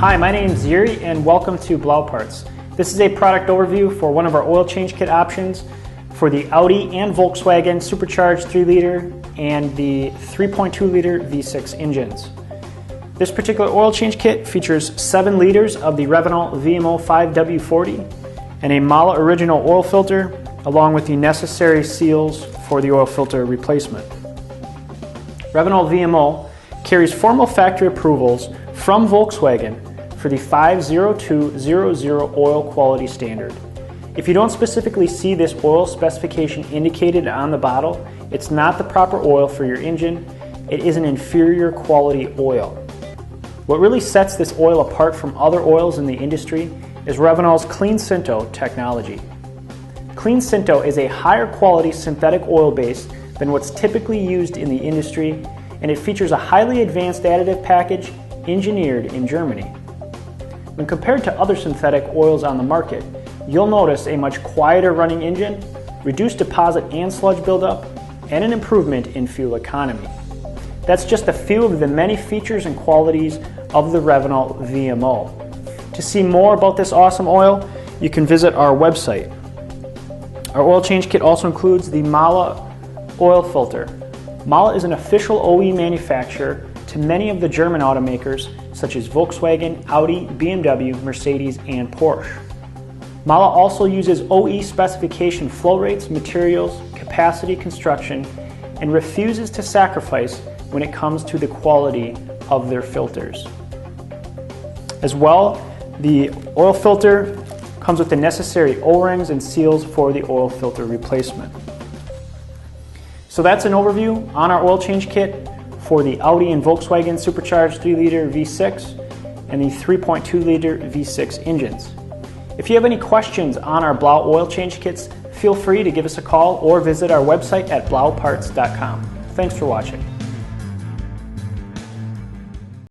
Hi, my name is Yuri and welcome to BLAU Parts. This is a product overview for one of our oil change kit options for the Audi and Volkswagen supercharged 3-liter and the 3.2-liter V6 engines. This particular oil change kit features 7 liters of the Revenol VMO 5W40 and a Mala original oil filter along with the necessary seals for the oil filter replacement. Revenol VMO carries formal factory approvals from Volkswagen for the 50200 oil quality standard. If you don't specifically see this oil specification indicated on the bottle, it's not the proper oil for your engine. It is an inferior quality oil. What really sets this oil apart from other oils in the industry is Revenol's Clean Synto technology. Clean Synto is a higher quality synthetic oil base than what's typically used in the industry, and it features a highly advanced additive package engineered in Germany. When compared to other synthetic oils on the market, you'll notice a much quieter running engine, reduced deposit and sludge buildup, and an improvement in fuel economy. That's just a few of the many features and qualities of the Revenol VMO. To see more about this awesome oil, you can visit our website. Our oil change kit also includes the Mala oil filter. Mala is an official OE manufacturer to many of the German automakers such as Volkswagen, Audi, BMW, Mercedes, and Porsche. Mala also uses OE specification flow rates, materials, capacity, construction, and refuses to sacrifice when it comes to the quality of their filters. As well, the oil filter comes with the necessary O-rings and seals for the oil filter replacement. So that's an overview on our oil change kit for the Audi and Volkswagen supercharged 3-liter V6 and the 3.2-liter V6 engines. If you have any questions on our BLAU oil change kits, feel free to give us a call or visit our website at blauparts.com. Thanks for watching.